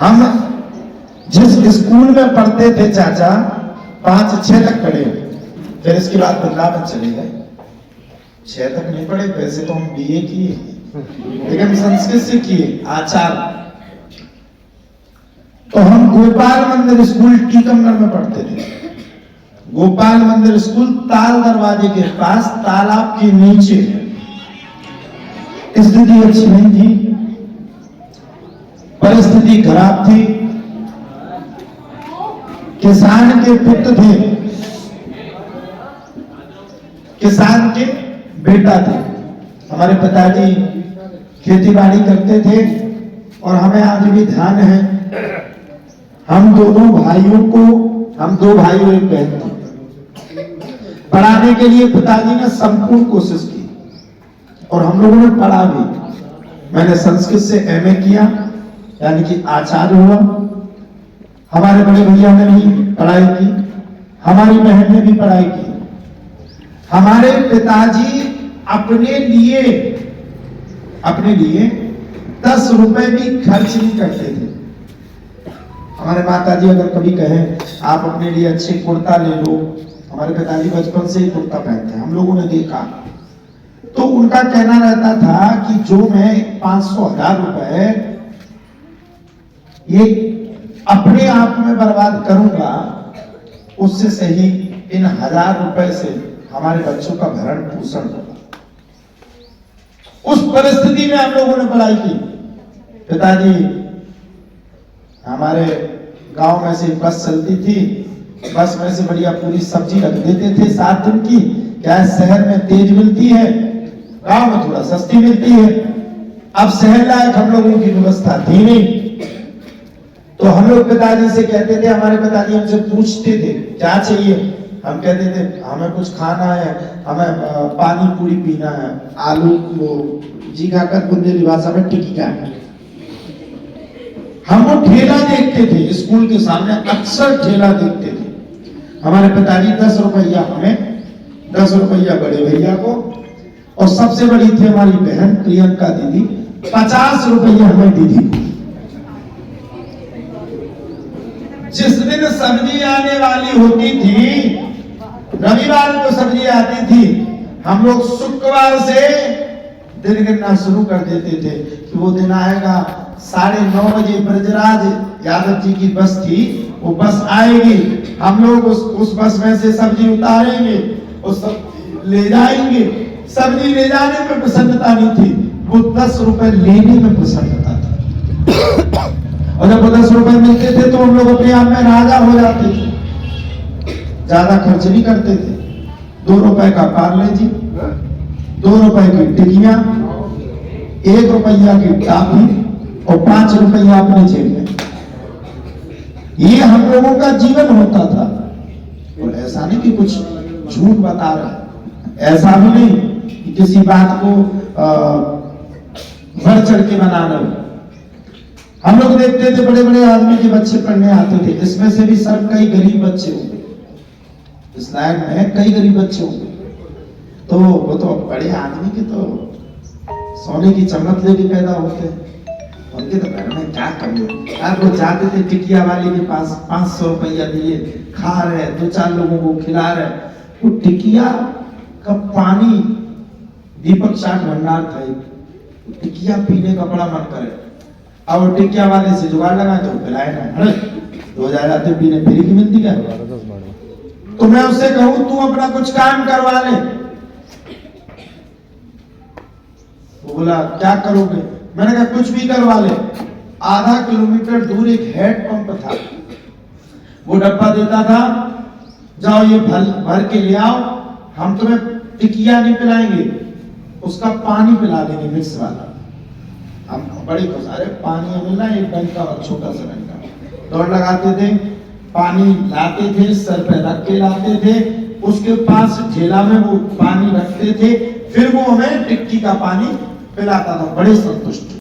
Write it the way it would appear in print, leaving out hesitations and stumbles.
हम जिस स्कूल में पढ़ते थे चाचा 5-6 तक पढ़े, फिर इसके बाद वृंदावन चले गए। 6 तक नहीं पढ़े, वैसे तो हम बीए किए लेकिन संस्कृत से किए आचार्य। तो हम गोपाल मंदिर स्कूल टीकमगढ़ में पढ़ते थे। गोपाल मंदिर स्कूल ताल दरवाजे के पास तालाब के नीचे। स्थिति अच्छी नहीं थी, परिस्थिति खराब थी। किसान के पुत्र थे, किसान के बेटा थे। हमारे पिताजी खेती बाड़ी करते थे और हमें आज भी ध्यान है, हम दोनों भाइयों को, हम 2 भाई और 1 बहन थे, पढ़ाने के लिए पिताजी ने संपूर्ण कोशिश की और हम लोगों ने पढ़ा भी। मैंने संस्कृत से एमए किया, यानी कि आचार्य हुआ। हमारे बड़े भैया ने भी पढ़ाई की, हमारी बहन ने भी पढ़ाई की। हमारे पिताजी अपने लिए 10 रुपए भी खर्च नहीं करते थे। हमारे माताजी अगर कभी कहें आप अपने लिए अच्छे कुर्ता ले लो, हमारे पिताजी बचपन से ही कुर्ता पहनते हैं, हम लोगों ने देखा। तो उनका कहना रहता था कि जो मैं 500-1000 रुपए ये अपने आप में बर्बाद करूंगा, उससे सही इन 1000 रुपए से हमारे बच्चों का भरण पोषण होगा। उस परिस्थिति में हम लोगों ने पढ़ाई की। पिताजी, हमारे गांव में से बस चलती थी, बस में से बढ़िया पूरी सब्जी रख देते थे 7 दिन की। क्या शहर में तेज मिलती है, गांव में थोड़ा सस्ती मिलती है। अब शहर लायक हम लोगों की व्यवस्था थी नहीं, तो हम लोग पिताजी से कहते थे, हमारे पिताजी हमसे पूछते थे क्या चाहिए, हम कहते थे हमें कुछ खाना है, हमें पानी पूरी पीना है, आलू वो जी खाकर बुंदेली भाषा में टिक्की का। हम वो ठेला देखते थे स्कूल के सामने, अक्सर ठेला देखते थे। हमारे पिताजी 10 रुपया हमें, 10 रुपया बड़े भैया को, और सबसे बड़ी थी हमारी बहन प्रियंका दीदी, 50 रुपया हमें दीदी। जिस दिन सब्जी आने वाली होती थी, रविवार को सब्जी आती थी, हम लोग शुक्रवार से दिन गिनना शुरू कर देते थे कि वो दिन आएगा। 9:30 बजे ब्रजराज यादव जी की बस थी, वो बस आएगी, हम लोग उस बस में से सब्जी उतारेंगे और सब ले जाएंगे। सब्जी ले जाने में प्रसन्नता नहीं थी, वो 10 रुपए लेने में प्रसन्नता थी। और जब 10 रुपए मिलते थे तो हम लोग अपने आप में राजा हो जाते थे, ज्यादा खर्च नहीं करते थे। 2 रुपए का पार्ले जी, 2 रुपए की टिकिया, 1 रुपया की टॉफी और 5 रुपया अपने जेब में। ये हम लोगों का जीवन होता था। और ऐसा नहीं कि कुछ झूठ बता रहा है, ऐसा भी नहीं कि किसी बात को बढ़ चढ़ के बना रहे। हम लोग देखते थे बड़े बड़े आदमी के बच्चे पढ़ने आते थे, इसमें से भी सब कई गरीब बच्चे होंगे, इस लाइन में कई गरीब बच्चे होंगे। तो वो तो बड़े आदमी के तो सोने की चमक लेके पैदा होते हैं, उनके तो घर में क्या कमी। आप वो जाते थे टिकिया वाले के पास, 500 रुपया दिए, खा रहे, 2-4 लोगों को खिला रहे। वो टिकिया का पानी, दीपक चाट भंडार था, टिकिया पीने का बड़ा मन करे। अब वो टिकिया वाले से जुगाड़ लगाए तो पिलाए ना, 2000 आते पीने, फ्री की मिलती क्या? तो मैं उससे कहूं तू अपना कुछ काम करवा ले, वो बोला क्या करोगे? मैंने कहा कुछ भी करवा ले। आधा किलोमीटर दूर एक हेड पंप था, वो डब्बा देता था, जाओ ये भर के ले आओ, हम तुम्हें टिकिया नहीं पिलाएंगे, उसका पानी पिला देंगे मिक्स वाला। हम बड़ी खुश, अरे पानी मिलना, 1 डंक का और छोटा सा डंक का। दौड़ लगाते थे, पानी लाते थे, सर पे रख के लाते थे, उसके पास झेला में वो पानी रखते थे, फिर वो हमें टिक्की का पानी पिलाता था। बड़े संतुष्ट।